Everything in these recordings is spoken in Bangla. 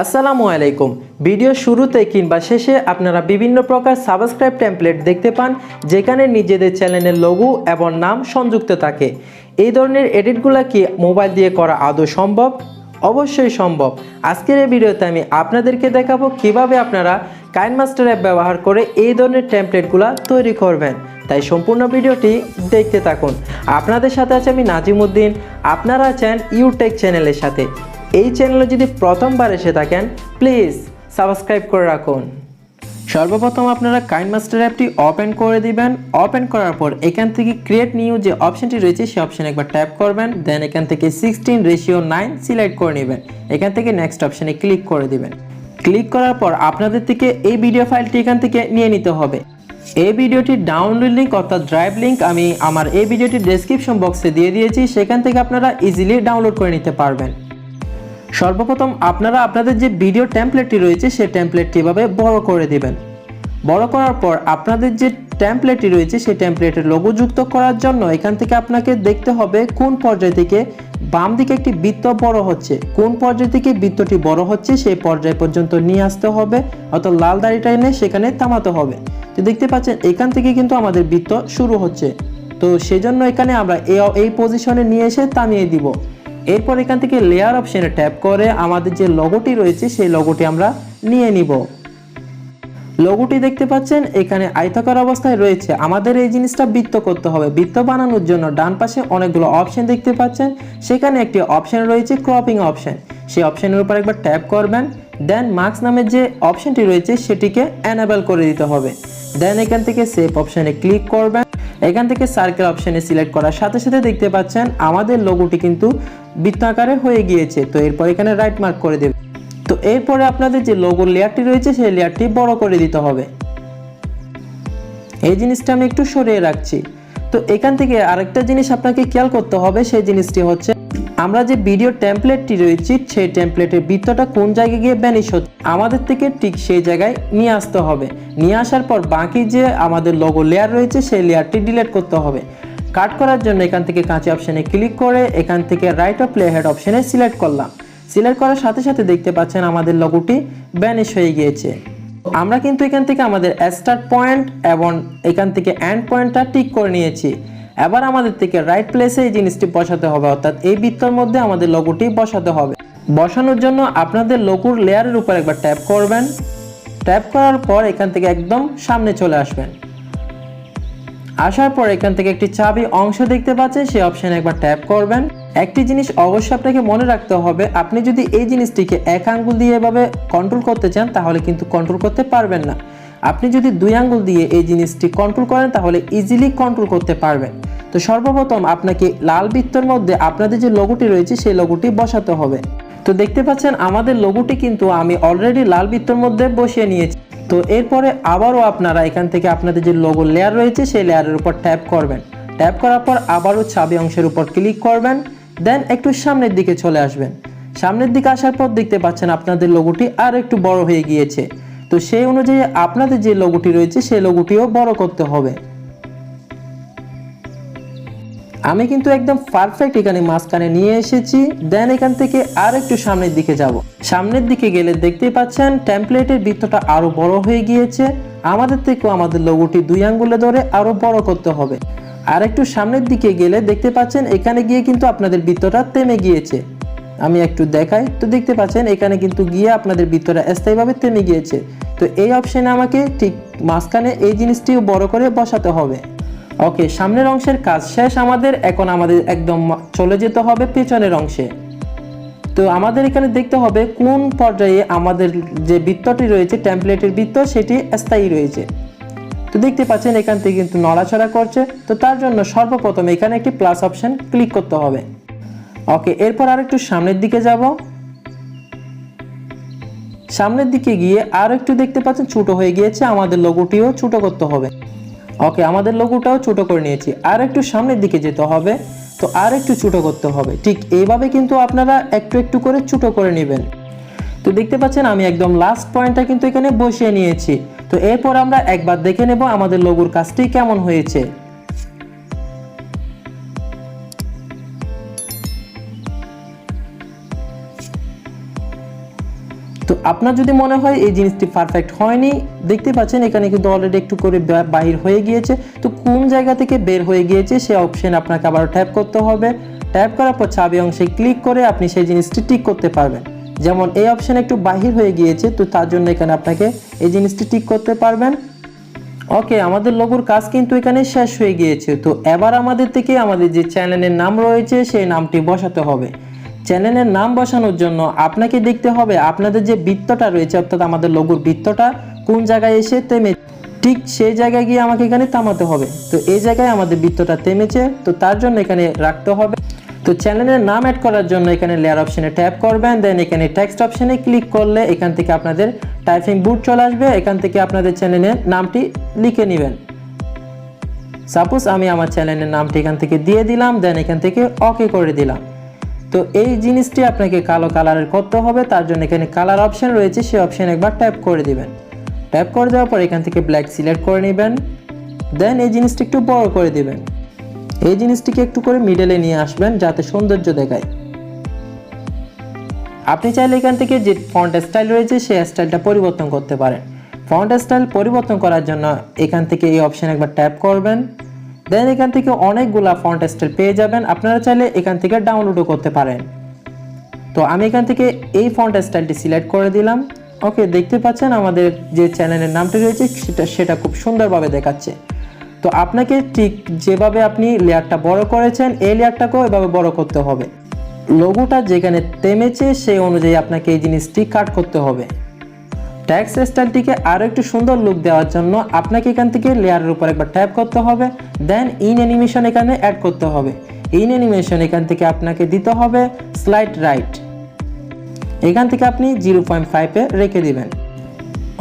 আসসালামু আলাইকুম। ভিডিও শুরুতে কিংবা শেষে আপনারা বিভিন্ন প্রকার সাবস্ক্রাইব টেমপ্লেট দেখতে পান, যেখানে নিজেদের চ্যানেলের লোগো এবং নাম সংযুক্ত থাকে। এই ধরনের এডিটগুলো কি মোবাইল দিয়ে করা আদৌ সম্ভব? অবশ্যই সম্ভব। আজকের এই ভিডিওতে আমি আপনাদেরকে দেখাবো কিভাবে আপনারা কাইনমাস্টার অ্যাপ ব্যবহার করে এই ধরনের টেমপ্লেটগুলো তৈরি করবেন। তাই সম্পূর্ণ ভিডিওটি দেখতে থাকুন। আপনাদের সাথে আছে আমি নাজিমউদ্দিন। আপনারা আছেন ইউটেক চ্যানেলের সাথে। এই চ্যানেলে যদি প্রথমবার এসে থাকেন প্লিজ সাবস্ক্রাইব করে রাখুন। সর্বপ্রথম আপনারা কাইনমাস্টার অ্যাপটি ওপেন করে দিবেন। ওপেন করার পর এখান থেকে ক্রিয়েট নিউ যে অপশনটি রয়েছে সেই অপশনে একবার ট্যাপ করবেন। দেন এখান থেকে 16:9 সিলেক্ট করে নেবেন। এখান থেকে নেক্সট অপশনে ক্লিক করে দিবেন। ক্লিক করার পর আপনাদের থেকে এই ভিডিও ফাইলটি এখান থেকে নিয়ে নিতে হবে। এই ভিডিওটির ডাউনলোড লিঙ্ক অর্থাৎ ড্রাইভ লিঙ্ক আমি আমার এই ভিডিওটির ডেসক্রিপশন বক্সে দিয়ে দিয়েছি, সেখান থেকে আপনারা ইজিলি ডাউনলোড করে নিতে পারবেন। সর্বপ্রথম আপনারা আপনাদের যে ভিডিও টেমপ্লেটটি রয়েছে সেই টেমপ্লেটটি এভাবে বড় করে দিবেন। বড় করার পর আপনাদের যে টেমপ্লেটটি রয়েছে সেই টেমপ্লেটের লোগো যুক্ত করার জন্য এখান থেকে আপনাকে দেখতে হবে কোন পর্যায় থেকে বাম দিকে একটি বৃত্ত বড় হচ্ছে, কোন পর্যায় থেকে বৃত্তটি বড় হচ্ছে সেই পর্যায় পর্যন্ত নিয়ে আসতে হবে, অর্থাৎ লাল দাড়িটা এনে সেখানে থামাতে হবে। তো দেখতে পাচ্ছেন এখান থেকে কিন্তু আমাদের বৃত্ত শুরু হচ্ছে, তো সেজন্য এখানে আমরা এই পজিশনে নিয়ে এসে থামিয়ে দিব। এরপর এখান থেকে লেয়ার অপশনে ট্যাপ করে আমাদের যে লোগোটি রয়েছে সেই লোগোটি আমরা নিয়ে নিব। লোগোটি দেখতে পাচ্ছেন এখানে আয়তাকার অবস্থায় রয়েছে। আমাদের এই জিনিসটা বৃত্ত করতে হবে। বৃত্ত বানানোর জন্য ডান পাশে অনেকগুলো অপশন দেখতে পাচ্ছেন, সেখানে একটি অপশন রয়েছে ক্রপিং অপশন। সেই অপশনের উপর একবার ট্যাপ করবেন। দেন মার্কস নামের যে অপশনটি রয়েছে সেটিকে এনেবল করে দিতে হবে। দেন এখান থেকে সেভ অপশনে ক্লিক করবেন। এখান থেকে সার্কেল অপশনে সিলেক্ট করার সাথে সাথে দেখতে পাচ্ছেন আমাদের লোগোটি কিন্তু বৃত্ত আকারে হয়ে গিয়েছে। তো এরপর এখানে রাইট মার্ক করে দেবেন। তো এরপরে আপনাদের যে লোগোর লেয়ারটি রয়েছে সেই লেয়ারটি বড় করে দিতে হবে। এই জিনিসটা আমি একটু সরিয়ে রাখছি। তো এখান থেকে আরেকটা জিনিস আপনাকে খেয়াল করতে হবে, সেই জিনিসটি হচ্ছে আমরা যে ভিডিও টেমপ্লেটটি রয়েছে সেই টেমপ্লেটের বৃত্তটা কোন জায়গায় গিয়ে ভ্যানিশ হচ্ছে আমাদের থেকে ঠিক সেই জায়গায় নিয়ে আসতে হবে। নিয়ে আসার পর বাকি যে আমাদের লোগো লেয়ার রয়েছে সেই লেয়ারটি ডিলিট করতে হবে। কাট করার জন্য এখান থেকে কাঁচি অপশনে ক্লিক করে এখান থেকে রাইট অফ প্লে হেড অপশনে সিলেক্ট করলাম। সিলেক্ট করার সাথে সাথে দেখতে পাচ্ছেন আমাদের লোগোটি ভ্যানিশ হয়ে গিয়েছে। আমরা কিন্তু এখান থেকে আমাদের স্টার্ট পয়েন্ট এবং এখান থেকে এন্ড পয়েন্টটা ঠিক করে নিয়েছি। এবার আমাদের থেকে রাইট প্লেসে এই জিনিসটি বসাতে হবে, অর্থাৎ এই বৃত্তের মধ্যে আমাদের লোগোটি বসাতে হবে। বসানোর জন্য আপনাদের লোগোর লেয়ারের উপর একবার ট্যাপ করবেন। ট্যাপ করার পর এখান থেকে একদম সামনে চলে আসবেন। আসার পর এখান থেকে একটি চাবি অংশ দেখতে পাচ্ছেন, সেই অপশনে একবার ট্যাপ করবেন। একটি জিনিস অবশ্যই আপনাকে মনে রাখতে হবে, আপনি যদি এই জিনিসটিকে এক আঙ্গুল দিয়ে এভাবে কন্ট্রোল করতে চান তাহলে কিন্তু কন্ট্রোল করতে পারবেন না। আপনি যদি দুই আঙ্গুল দিয়ে এই জিনিসটি কন্ট্রোল করেন তাহলে ইজিলি কন্ট্রোল করতে পারবেন। তো সর্বপ্রথম আপনাকে লাল বৃত্তের মধ্যে আপনাদের যে লোগোটি রয়েছে সেই লোগোটি বসাতে হবে। তো দেখতে পাচ্ছেন আমাদের লোগোটি কিন্তু আমি অলরেডি লাল বৃত্তের মধ্যে বসিয়ে নিয়েছি। তো এরপরে আবারও আপনারা এখান থেকে আপনাদের যে লোগো লেয়ার রয়েছে সেই লেয়ারের উপর ট্যাপ করবেন। ট্যাপ করার পর আবারও চাবি অংশের উপর ক্লিক করবেন। দেন একটু সামনের দিকে চলে আসবেন। সামনের দিকে আসার পর দেখতে পাচ্ছেন আপনাদের লোগোটি আর একটু বড় হয়ে গিয়েছে। তো সেই অনুযায়ী আপনাদের যে লোগোটি রয়েছে সেই লোগোটিও বড় করতে হবে। আমি কিন্তু একদম পারফেক্ট এখানে মাঝখানে নিয়ে এসেছি। দেন এখান থেকে আর একটু সামনের দিকে যাব। সামনের দিকে গেলে দেখতে পাচ্ছেন টেমপ্লেটের বৃত্তটা আরো বড় হয়ে গিয়েছে। আমাদের থেকেও আমাদের লোগোটি দুই আঙ্গুলে ধরে আরো বড় করতে হবে। আর একটু সামনের দিকে গেলে দেখতে পাচ্ছেন এখানে গিয়ে কিন্তু আপনাদের বৃত্তটা থেমে গিয়েছে। আমি একটু দেখাই। তো দেখতে পাচ্ছেন এখানে কিন্তু গিয়ে আপনাদের বৃত্তটা স্থায়ীভাবে থেমে গিয়েছে। তো এই অপশনে আমাকে ঠিক মাঝখানে এই জিনিসটিও বড় করে বসাতে হবে। ওকে, সামনের অংশের কাজ শেষ আমাদের। এখন আমাদের একদম চলে যেতে হবে পেছনের অংশে। তো আমাদের এখানে দেখতে হবে কোন পর্যায়ে আমাদের যে বৃত্তটি রয়েছে টেমপ্লেটের বৃত্ত সেটি স্থায়ী রয়েছে। তো দেখতে পাচ্ছেন এখান থেকে কিন্তু নড়াচড়া করছে। তো তার জন্য সর্বপ্রথম এখানে একটি প্লাস অপশন ক্লিক করতে হবে। ওকে, এরপর আর একটু সামনের দিকে যাব। সামনের দিকে গিয়ে আর একটু দেখতে পাচ্ছেন ছোট হয়ে গিয়েছে, আমাদের লোগোটিও ছোট করতে হবে। ওকে, আমাদের লোগোটাও ছোট করে নিয়েছি। আর একটু সামনের দিকে যেতে হবে, তো আর একটু ছোট করতে হবে। ঠিক এইভাবে কিন্তু আপনারা একটু একটু করে ছোট করে নেবেন। তো দেখতে পাচ্ছেন আমি একদম লাস্ট পয়েন্টটা কিন্তু এখানে বসিয়ে নিয়েছি। তো এরপর আমরা একবার দেখে নেব আমাদের লোগোর কাজটি কেমন হয়েছে। তো আপনার যদি মনে হয় এই জিনিসটি পারফেক্ট হয়নি, দেখতে পাচ্ছেন এখানে কিন্তু অলরেডি একটু করে বাহির হয়ে গিয়েছে। তো কোন জায়গা থেকে বের হয়ে গিয়েছে সে অপশন আপনাকে আবার ট্যাপ করতে হবে। ট্যাপ করার পর চাবি অংশে ক্লিক করে আপনি সেই জিনিসটি টিক করতে পারবেন। যেমন এই অপশন একটু বাহির হয়ে গিয়েছে, তো তার জন্য এখানে আপনাকে এই জিনিসটি টিক করতে পারবেন। ওকে, আমাদের লোগোর কাজ কিন্তু এখানে শেষ হয়ে গিয়েছে। তো এবার আমাদের থেকে আমাদের যে চ্যানেলের নাম রয়েছে সেই নামটি বসাতে হবে। চ্যানেলের নাম বসানোর জন্য আপনাকে দেখতে হবে আপনাদের যে বৃত্তটা রয়েছে, অর্থাৎ আমাদের লোগোর বৃত্তটা কোন জায়গায় এসে থেমে, ঠিক সেই জায়গায় গিয়ে আমাকে এখানে থামাতে হবে। তো এই জায়গায় আমাদের বৃত্তটা থেমেছে, তো তার জন্য এখানে রাখতে হবে। তো চ্যানেলের নাম অ্যাড করার জন্য এখানে লেয়ার অপশনে ট্যাপ করবেন, দেন এখানে টেক্সট অপশনে ক্লিক করলে এখান থেকে আপনাদের টাইপিং বোর্ড চলে আসবে। এখান থেকে আপনাদের চ্যানেলের নামটি লিখে নেবেন। সাপোজ আমি আমার চ্যানেলের নামটি এখান থেকে দিয়ে দিলাম, দেন এখান থেকে ওকে করে দিলাম। তো এই জিনিসটি আপনাকে কালো কালারের করতে হবে, তার জন্য এখানে কালার অপশন রয়েছে, সেই অপশন একবার ট্যাপ করে দিবেন। ট্যাপ করে দেওয়ার পর এখান থেকে ব্ল্যাক সিলেক্ট করে নেবেন, দেন এই জিনিসটি একটু বড় করে দিবেন। এই জিনিসটিকে একটু করে মিডলে নিয়ে আসবেন যাতে সৌন্দর্য দেখায়। আপনি চাইলে এখান থেকে যে ফন্ট স্টাইল রয়েছে সেই স্টাইলটা পরিবর্তন করতে পারেন। ফন্ট স্টাইল পরিবর্তন করার জন্য এখান থেকে এই অপশন একবার ট্যাপ করবেন, দেন এখান থেকে অনেকগুলা ফন্ট স্টাইল পেয়ে যাবেন। আপনারা চাইলে এখান থেকে ডাউনলোডও করতে পারেন। তো আমি এখান থেকে এই ফন্ট স্টাইলটি সিলেক্ট করে দিলাম। ওকে, দেখতে পাচ্ছেন আমাদের যে চ্যানেলের নামটি রয়েছে সেটা খুব সুন্দরভাবে দেখাচ্ছে। তো আপনাকে ঠিক যেভাবে আপনি লেয়ারটা বড় করেছেন এই লেয়ারটাকেও এভাবে বড় করতে হবে। লোগোটা যেখানে থেমেছে সেই অনুযায়ী আপনাকে এই জিনিসটি কাট করতে হবে। টেক্সট স্টাইলটিকে আরও একটু সুন্দর লুক দেওয়ার জন্য আপনাকে এখান থেকে লেয়ারের উপর একবার ট্যাপ করতে হবে, দেন ইন অ্যানিমেশন এখানে অ্যাড করতে হবে। ইন অ্যানিমেশন এখান থেকে আপনাকে দিতে হবে স্লাইড রাইট, এখান থেকে আপনি 0.5-এ রেখে দিবেন।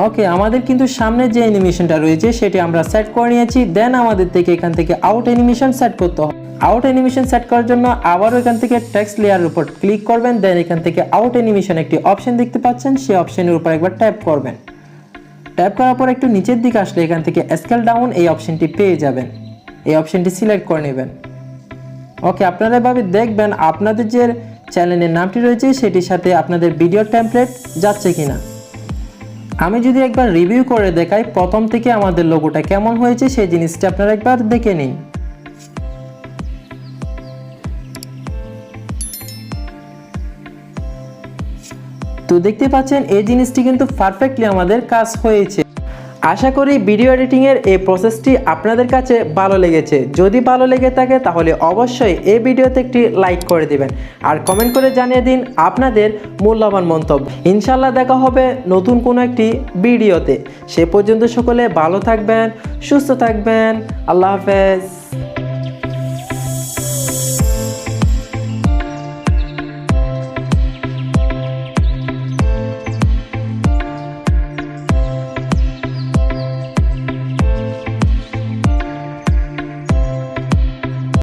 ওকে, আমাদের কিন্তু সামনে যে অ্যানিমেশনটা রয়েছে সেটি আমরা সেট করে নিয়েছি। দেন আমাদের থেকে এখান থেকে আউট অ্যানিমেশন সেট করতে হবে। আউট অ্যানিমেশন সেট করার জন্য আবারও এখান থেকে টেক্সট লেয়ারের উপর ক্লিক করবেন, দেন এখান থেকে আউট অ্যানিমেশন একটি অপশন দেখতে পাচ্ছেন, সেই অপশনের উপর একবার ট্যাপ করবেন। ট্যাপ করার পর একটু নিচের দিকে আসলে এখান থেকে স্কেল ডাউন এই অপশনটি পেয়ে যাবেন। এই অপশনটি সিলেক্ট করে নেবেন। ওকে, আপনারা এভাবে দেখবেন আপনাদের যে চ্যানেলের নামটি রয়েছে সেটির সাথে আপনাদের ভিডিও টেমপ্লেট যাচ্ছে কিনা। আমি যদি একবার রিভিউ করে দেখাই প্রথম থেকে আমাদের লোগোটা কেমন হয়েছে সেই জিনিসটা আপনারা একবার দেখে নিন। তো দেখতে পাচ্ছেন এই জিনিসটি কিন্তু পারফেক্টলি আমাদের কাজ হয়েছে। আশা করি ভিডিও এডিটিংয়ের এই প্রসেসটি আপনাদের কাছে ভালো লেগেছে। যদি ভালো লেগে থাকে তাহলে অবশ্যই এই ভিডিওতে একটি লাইক করে দিবেন আর কমেন্ট করে জানিয়ে দিন আপনাদের মূল্যবান মন্তব্য। ইনশাল্লাহ দেখা হবে নতুন কোনো একটি ভিডিওতে। সে পর্যন্ত সকলে ভালো থাকবেন, সুস্থ থাকবেন। আল্লাহ হাফেজ।